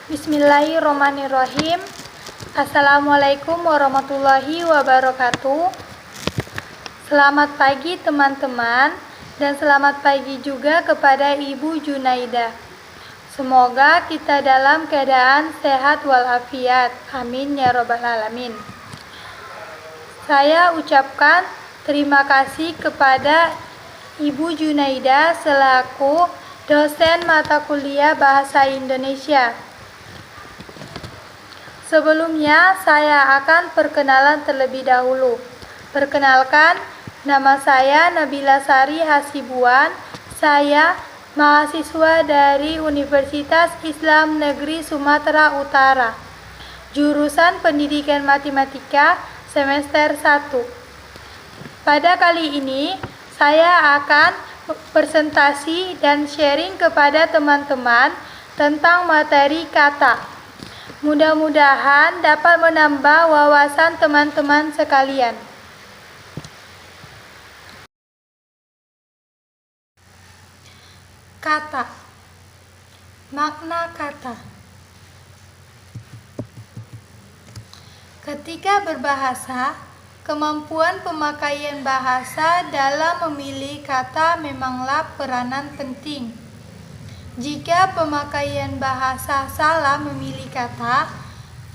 Bismillahirrahmanirrahim. Assalamualaikum warahmatullahi wabarakatuh. Selamat pagi teman-teman, dan selamat pagi juga kepada Ibu Junaida. Semoga kita dalam keadaan sehat walafiat. Amin ya robbal alamin. Saya ucapkan terima kasih kepada Ibu Junaida selaku dosen mata kuliah Bahasa Indonesia. Sebelumnya, saya akan perkenalan terlebih dahulu. Perkenalkan, nama saya Nabila Sari Hasibuan. Saya mahasiswa dari Universitas Islam Negeri Sumatera Utara, jurusan Pendidikan Matematika semester 1. Pada kali ini, saya akan presentasi dan sharing kepada teman-teman tentang materi kata. Mudah-mudahan dapat menambah wawasan teman-teman sekalian. Kata. Makna kata. Ketika berbahasa, kemampuan pemakaian bahasa dalam memilih kata memanglah peranan penting. Jika pemakaian bahasa salah memilih kata,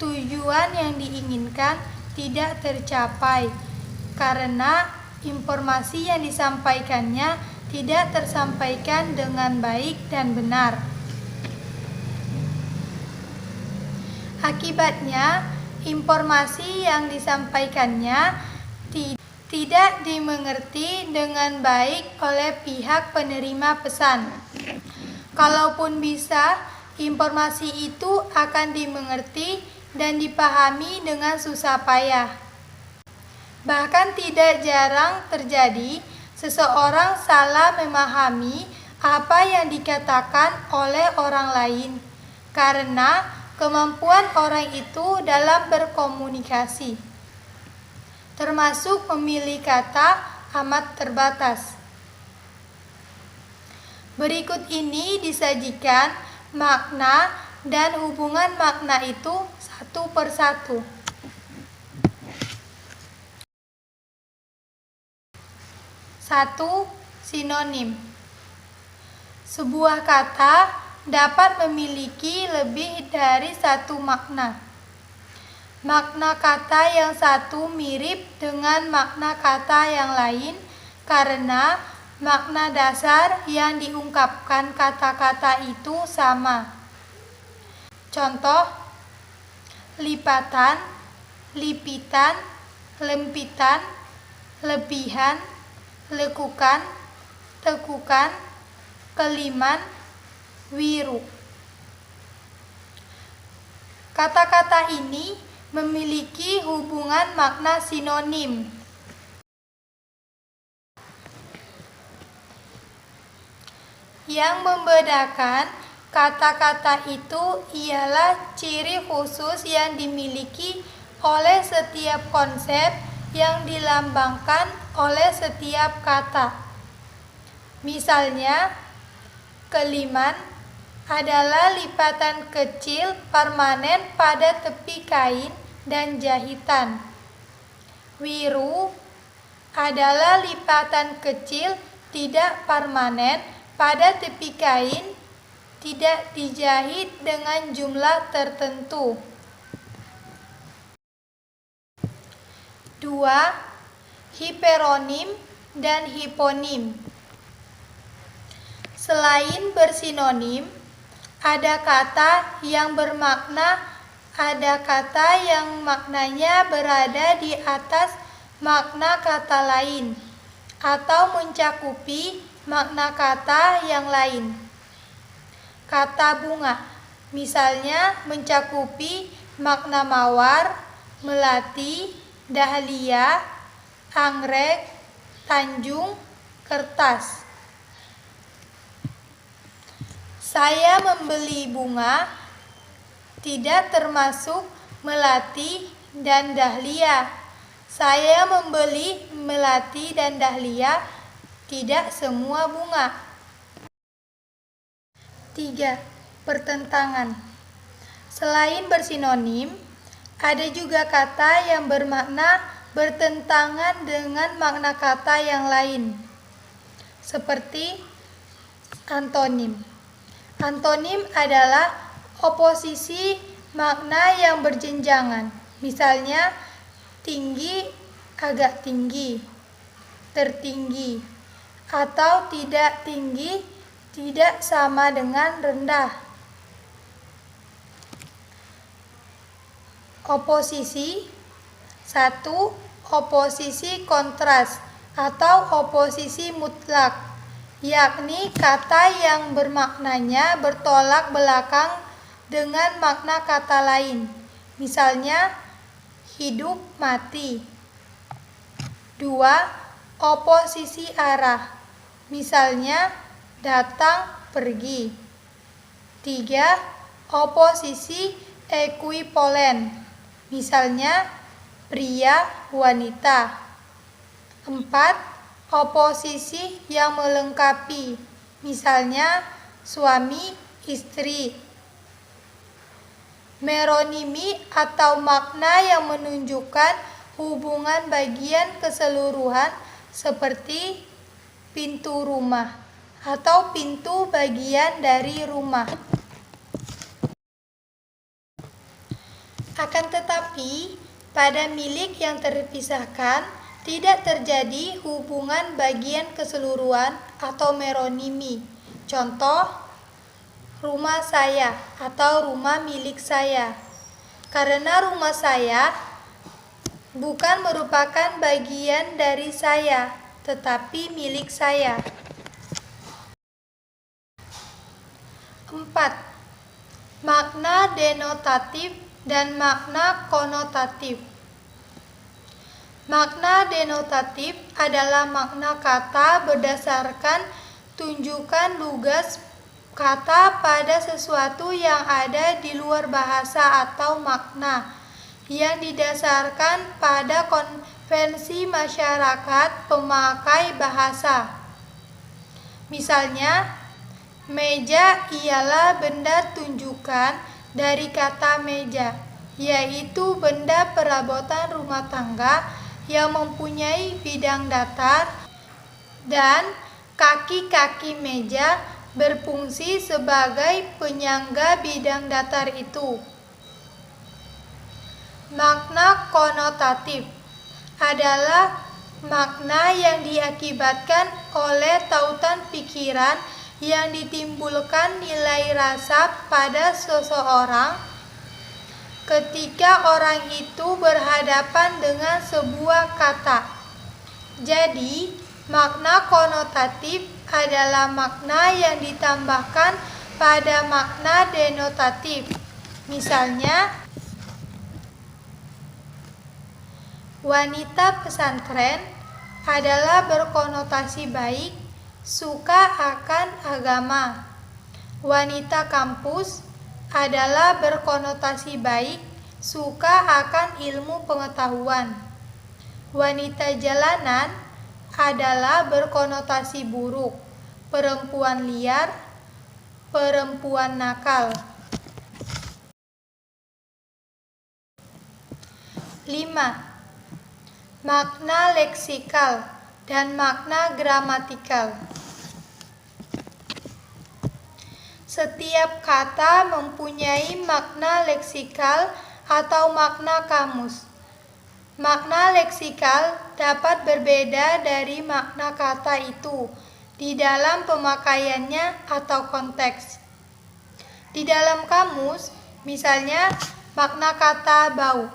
tujuan yang diinginkan tidak tercapai karena informasi yang disampaikannya tidak tersampaikan dengan baik dan benar. Akibatnya, informasi yang disampaikannya tidak dimengerti dengan baik oleh pihak penerima pesan. Kalaupun bisa, informasi itu akan dimengerti dan dipahami dengan susah payah. Bahkan tidak jarang terjadi seseorang salah memahami apa yang dikatakan oleh orang lain karena kemampuan orang itu dalam berkomunikasi, termasuk memilih kata, amat terbatas. Berikut ini disajikan makna dan hubungan makna itu satu persatu. Satu, sinonim. Sebuah kata dapat memiliki lebih dari satu makna. Makna kata yang satu mirip dengan makna kata yang lain karena makna dasar yang diungkapkan kata-kata itu sama. Contoh, lipatan, lipitan, lempitan, lebihan, lekukan, tekukan, keliman, wiru. Kata-kata ini memiliki hubungan makna sinonim. Yang membedakan kata-kata itu ialah ciri khusus yang dimiliki oleh setiap konsep yang dilambangkan oleh setiap kata. Misalnya, keliman adalah lipatan kecil permanen pada tepi kain dan jahitan. Wiru adalah lipatan kecil tidak permanen pada tepi kain, tidak dijahit dengan jumlah tertentu. 2. Hiperonim dan hiponim. Selain bersinonim, ada kata yang maknanya berada di atas makna kata lain atau mencakupi makna kata yang lain. Kata bunga, misalnya mencakupi makna mawar, melati, dahlia, anggrek, tanjung, kertas. Saya membeli bunga tidak termasuk melati dan dahlia. Saya membeli melati dan dahlia, tidak semua bunga. 3. Pertentangan. Selain bersinonim, ada juga kata yang bermakna bertentangan dengan makna kata yang lain, seperti antonim. Antonim adalah oposisi makna yang berjenjangan. Misalnya, tinggi, agak tinggi, tertinggi, atau tidak tinggi, tidak sama dengan rendah. Oposisi 1. Oposisi kontras atau oposisi mutlak, yakni kata yang bermaknanya bertolak belakang dengan makna kata lain. Misalnya, hidup mati. 2. Oposisi arah, misalnya datang pergi. 3. Oposisi ekuipolen, misalnya pria wanita. 4. Oposisi yang melengkapi, misalnya suami istri. Meronimi atau makna yang menunjukkan hubungan bagian keseluruhan seperti pintu rumah atau pintu bagian dari rumah. Akan tetapi, pada milik yang terpisahkan tidak terjadi hubungan bagian keseluruhan atau meronimi. Contoh, rumah saya atau rumah milik saya. Karena rumah saya bukan merupakan bagian dari saya, tetapi milik saya. 4. Makna denotatif dan makna konotatif. Makna denotatif adalah makna kata berdasarkan tunjukan lugas kata pada sesuatu yang ada di luar bahasa atau makna yang didasarkan pada konvensi masyarakat pemakai bahasa. Misalnya, meja ialah benda tunjukan dari kata meja, yaitu benda perabotan rumah tangga yang mempunyai bidang datar dan kaki-kaki meja berfungsi sebagai penyangga bidang datar itu. Makna konotatif adalah makna yang diakibatkan oleh tautan pikiran yang ditimbulkan nilai rasa pada seseorang ketika orang itu berhadapan dengan sebuah kata. Jadi, makna konotatif adalah makna yang ditambahkan pada makna denotatif. Misalnya, wanita pesantren adalah berkonotasi baik, suka akan agama. Wanita kampus adalah berkonotasi baik, suka akan ilmu pengetahuan. Wanita jalanan adalah berkonotasi buruk, perempuan liar, perempuan nakal. 5. Makna leksikal dan makna gramatikal. Setiap kata mempunyai makna leksikal atau makna kamus. Makna leksikal dapat berbeda dari makna kata itu di dalam pemakaiannya atau konteks. Di dalam kamus, misalnya makna kata bau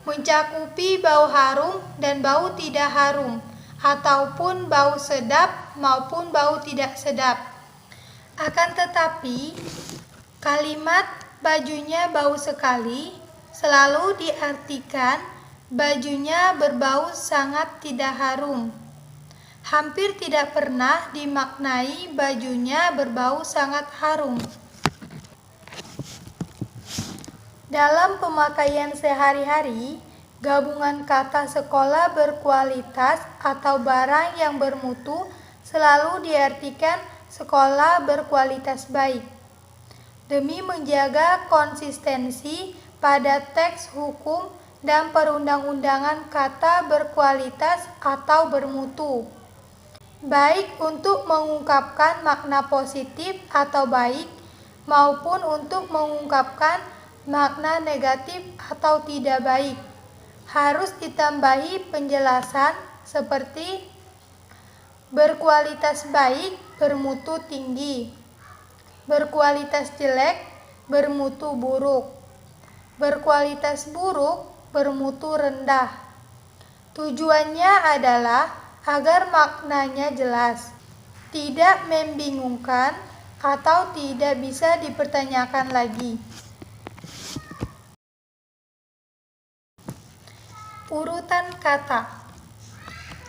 mencakupi bau harum dan bau tidak harum, ataupun bau sedap maupun bau tidak sedap. Akan tetapi, kalimat bajunya bau sekali selalu diartikan bajunya berbau sangat tidak harum. Hampir tidak pernah dimaknai bajunya berbau sangat harum. Dalam pemakaian sehari-hari, gabungan kata sekolah berkualitas atau barang yang bermutu selalu diartikan sekolah berkualitas baik. demi menjaga konsistensi pada teks hukum dan perundang-undangan kata berkualitas atau bermutu, baik untuk mengungkapkan makna positif atau baik maupun untuk mengungkapkan makna negatif atau tidak baik. Harus ditambahi penjelasan seperti berkualitas baik, bermutu tinggi, berkualitas jelek, bermutu buruk, berkualitas buruk, bermutu rendah. Tujuannya adalah agar maknanya jelas, tidak membingungkan, atau tidak bisa dipertanyakan lagi. Urutan kata.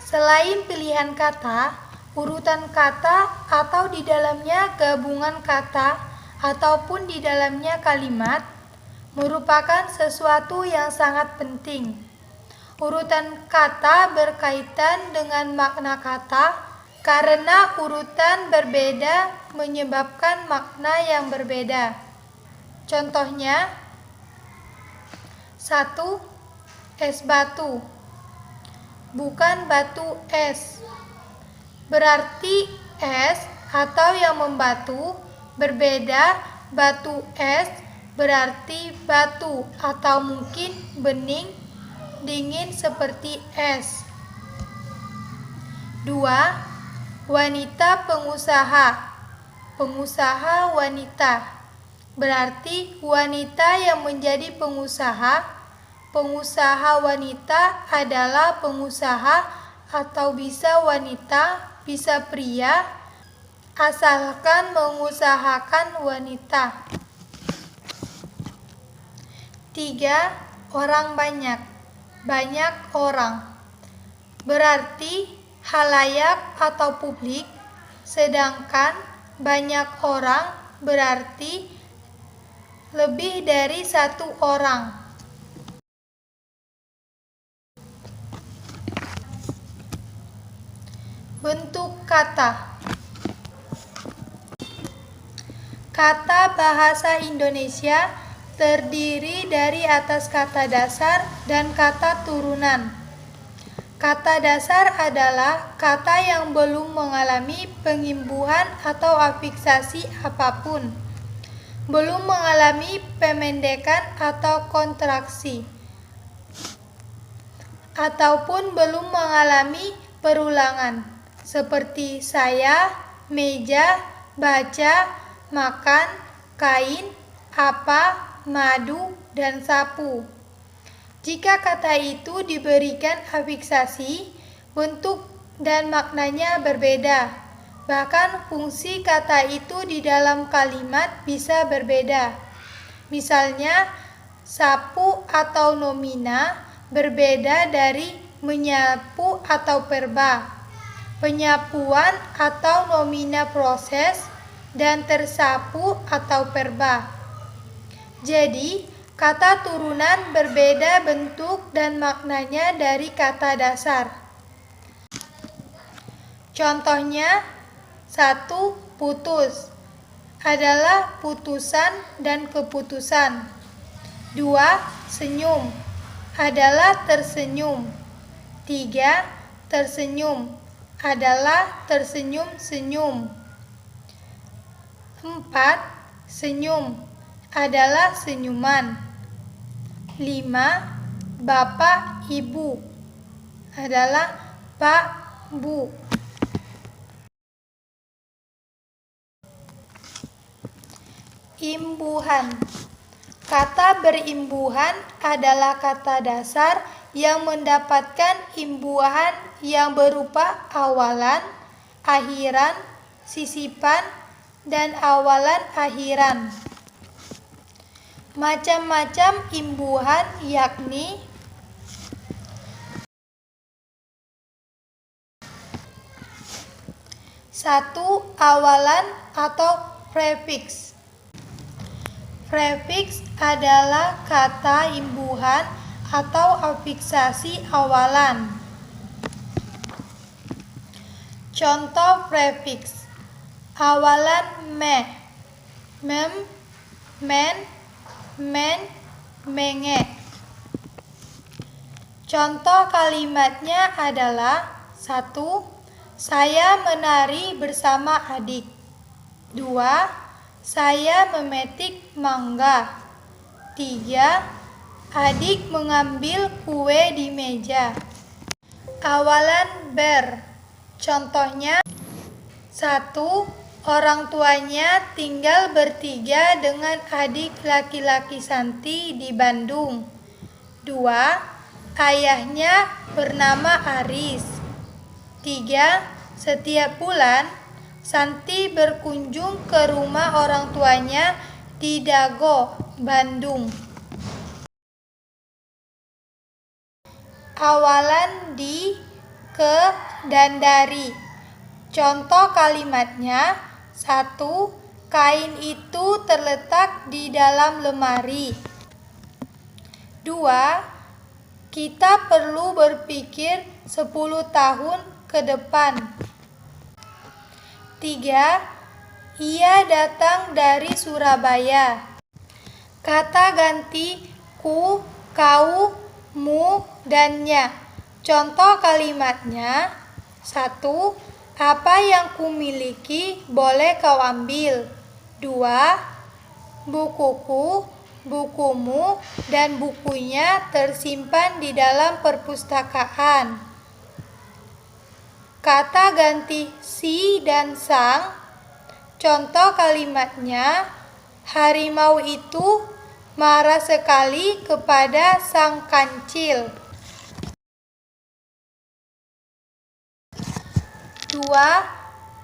Selain pilihan kata, urutan kata atau di dalamnya gabungan kata ataupun di dalamnya kalimat merupakan sesuatu yang sangat penting. Urutan kata berkaitan dengan makna kata karena urutan berbeda menyebabkan makna yang berbeda. Contohnya, 1. Es batu, bukan batu es. Berarti es atau yang membatu berbeda, batu es berarti batu atau mungkin bening dingin seperti es. 2. Wanita pengusaha, pengusaha wanita, berarti wanita yang menjadi pengusaha. Pengusaha wanita adalah pengusaha atau bisa wanita, bisa pria, asalkan mengusahakan wanita. 3. Orang banyak, banyak orang, berarti halayak atau publik, sedangkan banyak orang berarti lebih dari satu orang. Bentuk kata. Kata bahasa Indonesia terdiri dari atas kata dasar dan kata turunan. Kata dasar adalah kata yang belum mengalami pengimbuhan atau afiksasi apapun, belum mengalami pemendekan atau kontraksi, ataupun belum mengalami perulangan, seperti saya, meja, baca, makan, kain, apa, madu, dan sapu. Jika kata itu diberikan afiksasi, bentuk dan maknanya berbeda. Bahkan fungsi kata itu di dalam kalimat bisa berbeda. Misalnya, sapu atau nomina berbeda dari menyapu atau verba, penyapuan atau nomina proses, dan tersapu atau verba. Jadi, kata turunan berbeda bentuk dan maknanya dari kata dasar. Contohnya, 1. Putus adalah putusan dan keputusan. 2. Senyum adalah tersenyum. 3. Tersenyum adalah tersenyum-senyum. 4. Senyum adalah senyuman. 5. Bapak Ibu adalah Pak Bu. Imbuhan. Kata berimbuhan adalah kata dasar yang mendapatkan imbuhan yang berupa awalan, akhiran, sisipan, dan awalan akhiran. Macam-macam imbuhan yakni 1. Awalan atau prefiks. Prefiks adalah kata imbuhan atau afiksasi awalan. Contoh prefiks: awalan me, mem, men, menge. Contoh kalimatnya adalah 1. Saya menari bersama adik. 2. Saya memetik mangga. 3. Adik mengambil kue di meja. Awalan ber. Contohnya 1. Orang tuanya tinggal bertiga dengan adik laki-laki Santi di Bandung. 2. Ayahnya bernama Aris. 3. Setiap bulan, Santi berkunjung ke rumah orang tuanya di Dago, Bandung. Awalan di, ke, dan dari. Contoh kalimatnya 1. Kain itu terletak di dalam lemari. 2. Kita perlu berpikir 10 tahun ke depan. 3. Ia datang dari Surabaya. Kata ganti ku, kau, mu, dan nya. Contoh kalimatnya 1. Apa yang kumiliki boleh kau ambil. 2. Bukuku, bukumu, dan bukunya tersimpan di dalam perpustakaan. Kata ganti si dan sang. Contoh kalimatnya, harimau itu marah sekali kepada sang kancil. 2.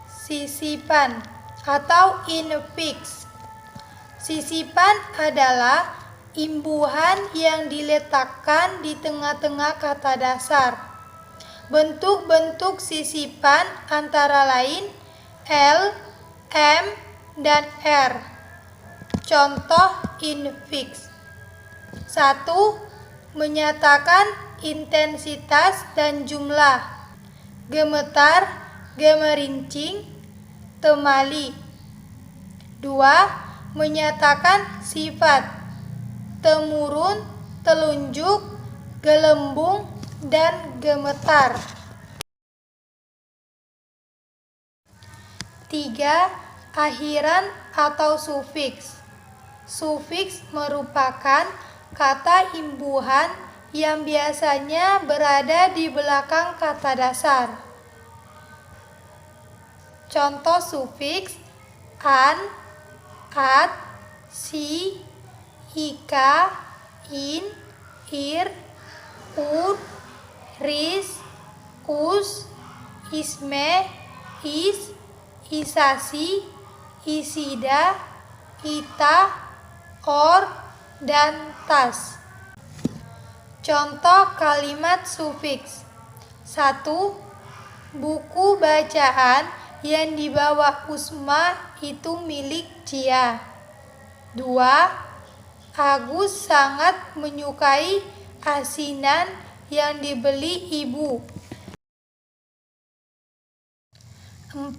Sisipan atau infix. Sisipan adalah imbuhan yang diletakkan di tengah-tengah kata dasar. Bentuk-bentuk sisipan antara lain L, M, dan R. Contoh infix. 1. Menyatakan intensitas dan jumlah. Gemetar, gemerincing, temali. 2. Menyatakan sifat. Temurun, telunjuk, gelembung, dan gemetar. 3. Akhiran atau sufiks. Sufiks merupakan kata imbuhan yang biasanya berada di belakang kata dasar. Contoh sufiks an, at, si, ika, in, ir, ud, ris, us, isme, is, isasi, isida, ita, or, dan tas. Contoh kalimat sufiks. 1. Buku bacaan yang dibawa Usma itu milik Cia. 2. Agus sangat menyukai asinan yang dibeli ibu. 4.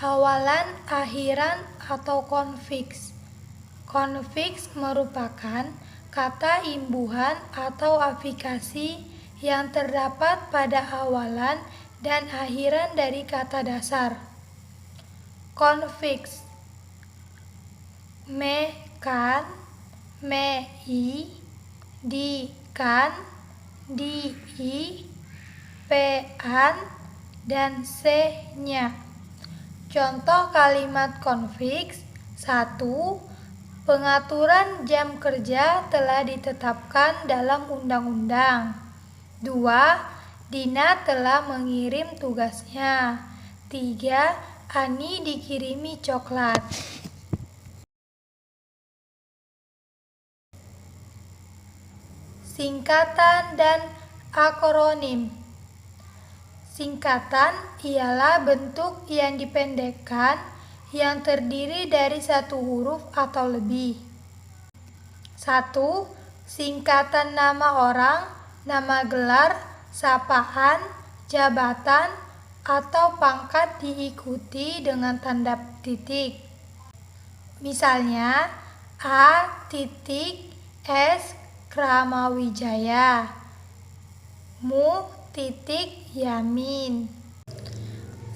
Awalan, akhiran, atau konfiks. Konfiks merupakan kata imbuhan atau afikasi yang terdapat pada awalan dan akhiran dari kata dasar. Konfiks: me, kan, me, i, di, kan, di, i, pe, an, dan se, nya. Contoh kalimat konfiks. 1. Pengaturan jam kerja telah ditetapkan dalam undang-undang. 2. Dina telah mengirim tugasnya. 3. Ani dikirimi coklat. Singkatan dan akronim. Singkatan ialah bentuk yang dipendekkan yang terdiri dari satu huruf atau lebih. 1. Singkatan nama orang, nama gelar, sapaan, jabatan, atau pangkat diikuti dengan tanda titik. Misalnya, A titik S Kramawijaya. Mu titik Yamin.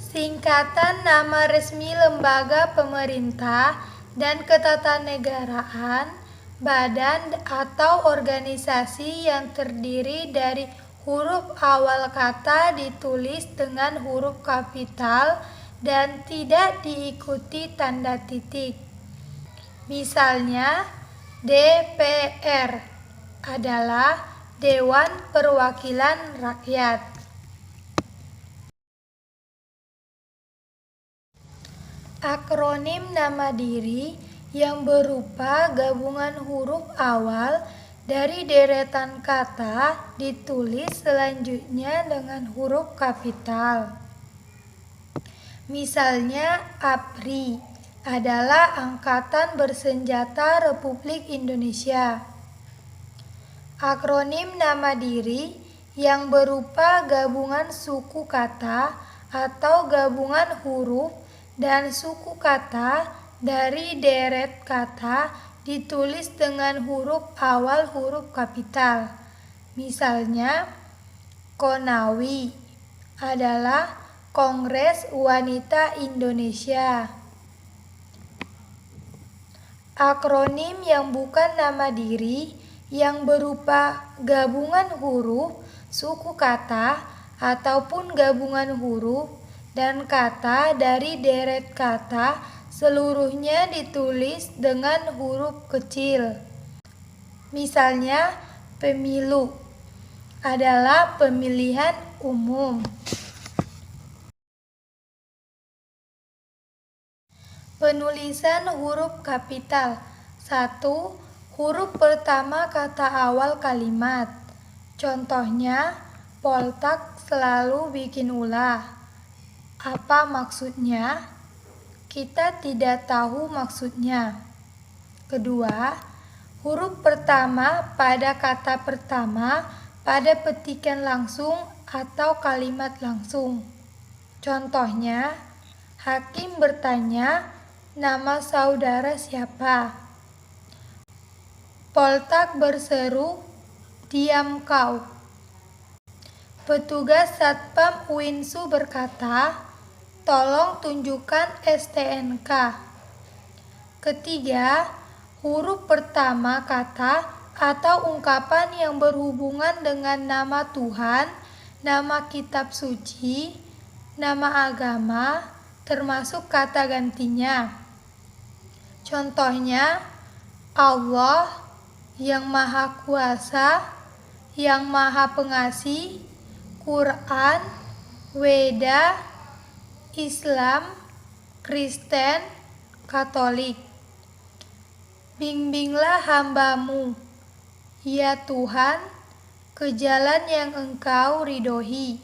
Singkatan nama resmi lembaga pemerintah dan ketatanegaraan, badan atau organisasi yang terdiri dari huruf awal kata ditulis dengan huruf kapital dan tidak diikuti tanda titik. Misalnya, DPR adalah Dewan Perwakilan Rakyat. Akronim nama diri yang berupa gabungan huruf awal dari deretan kata ditulis selanjutnya dengan huruf kapital. Misalnya, APRI adalah Angkatan Bersenjata Republik Indonesia. Akronim nama diri yang berupa gabungan suku kata atau gabungan huruf dan suku kata dari deret kata ditulis dengan huruf awal huruf kapital. Misalnya, KONAWI adalah Kongres Wanita Indonesia. Akronim yang bukan nama diri yang berupa gabungan huruf, suku kata, ataupun gabungan huruf dan kata dari deret kata seluruhnya ditulis dengan huruf kecil. Misalnya, pemilu adalah pemilihan umum. Penulisan huruf kapital. 1. Huruf pertama kata awal kalimat. Contohnya, Poltak selalu bikin ulah. Apa maksudnya? Kita tidak tahu maksudnya. Kedua, huruf pertama pada kata pertama pada petikan langsung atau kalimat langsung. Contohnya, Hakim bertanya, nama saudara siapa? Poltak berseru, diam kau. Petugas Satpam Uinsu berkata, tolong tunjukkan STNK. Ketiga, huruf pertama kata atau ungkapan yang berhubungan dengan nama Tuhan, nama kitab suci, nama agama, termasuk kata gantinya. Contohnya, Allah, yang Maha Kuasa, yang Maha Pengasih, Quran, Weda, Islam, Kristen, Katolik. Bimbinglah hamba-Mu, ya Tuhan, ke jalan yang Engkau ridhoi.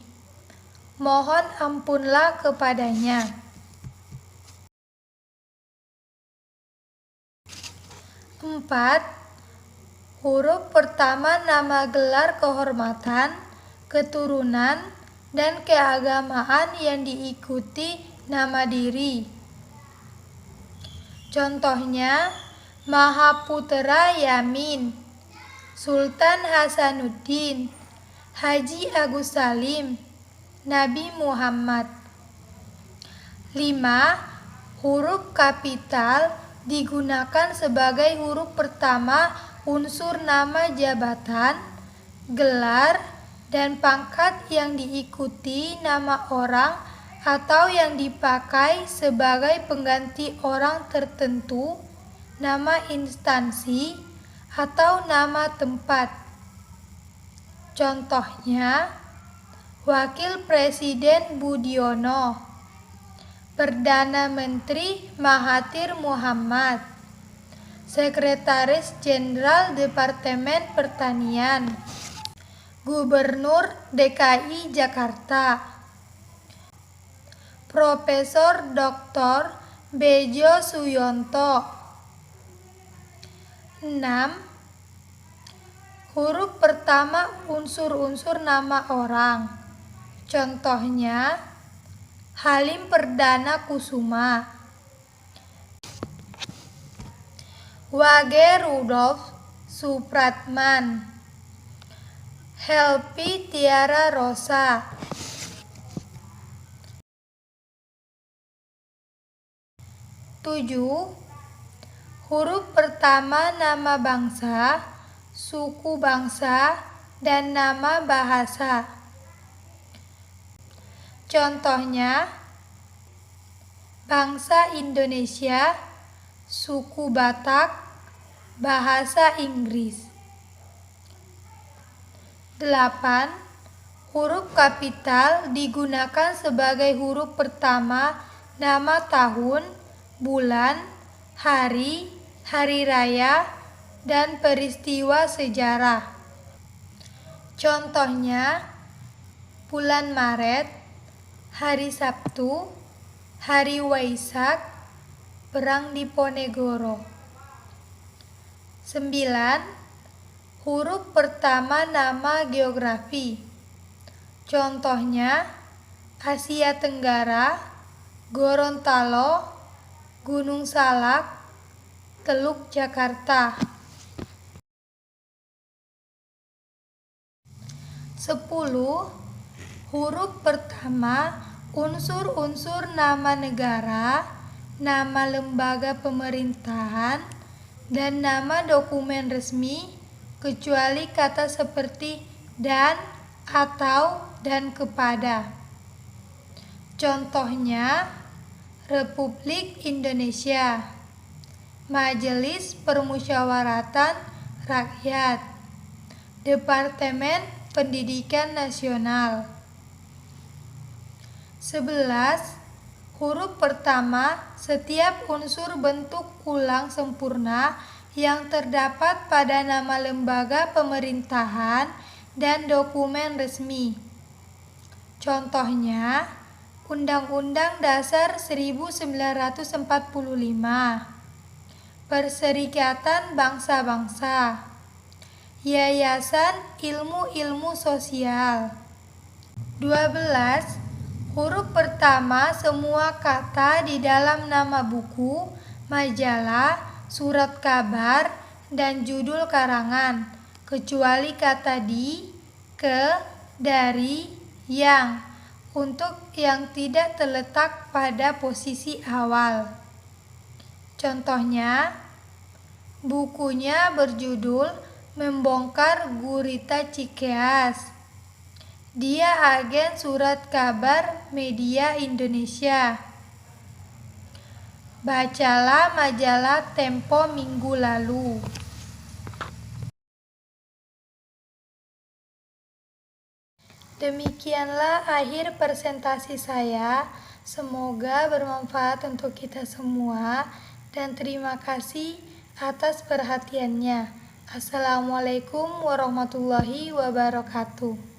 Mohon ampunlah kepadanya. 4. Huruf pertama nama gelar kehormatan, keturunan, dan keagamaan yang diikuti nama diri. Contohnya, Mahaputra Yamin, Sultan Hasanuddin, Haji Agus Salim, Nabi Muhammad. 5. Huruf kapital digunakan sebagai huruf pertama unsur nama jabatan, gelar, dan pangkat yang diikuti nama orang atau yang dipakai sebagai pengganti orang tertentu, nama instansi, atau nama tempat. Contohnya, Wakil Presiden Budiono, Perdana Menteri Mahathir Muhammad, Sekretaris Jenderal Departemen Pertanian, Gubernur DKI Jakarta, Profesor Dr. Bejo Suyonto. 6. Huruf pertama unsur-unsur nama orang. Contohnya, Halim Perdana Kusuma. Wage Rudolf Supratman, Helpi Tiara Rosa. 7. Huruf pertama nama bangsa, suku bangsa, dan nama bahasa. Contohnya, bangsa Indonesia, suku Batak, bahasa Inggris. 8. Huruf kapital digunakan sebagai huruf pertama nama tahun, bulan, hari, hari raya, dan peristiwa sejarah. Contohnya, bulan Maret, hari Sabtu, hari Waisak, perang Diponegoro. 9. Huruf pertama nama geografi. Contohnya, Asia Tenggara, Gorontalo, Gunung Salak, Teluk Jakarta. 10. Huruf pertama unsur-unsur nama negara, nama lembaga pemerintahan, dan nama dokumen resmi, kecuali kata seperti dan, atau, dan kepada. Contohnya, Republik Indonesia, Majelis Permusyawaratan Rakyat, Departemen Pendidikan Nasional. 11. Huruf pertama setiap unsur bentuk ulang sempurna yang terdapat pada nama lembaga pemerintahan dan dokumen resmi. Contohnya, Undang-Undang Dasar 1945, Perserikatan Bangsa-Bangsa, Yayasan Ilmu-Ilmu Sosial. 12. Huruf pertama semua kata di dalam nama buku, majalah, surat kabar, dan judul karangan, kecuali kata di, ke, dari, yang, untuk yang tidak terletak pada posisi awal. Contohnya, bukunya berjudul Membongkar Gurita Cikeas. Dia agen surat kabar media Indonesia. Bacalah majalah Tempo minggu lalu. Demikianlah akhir presentasi saya. Semoga bermanfaat untuk kita semua dan terima kasih atas perhatiannya. Assalamualaikum warahmatullahi wabarakatuh.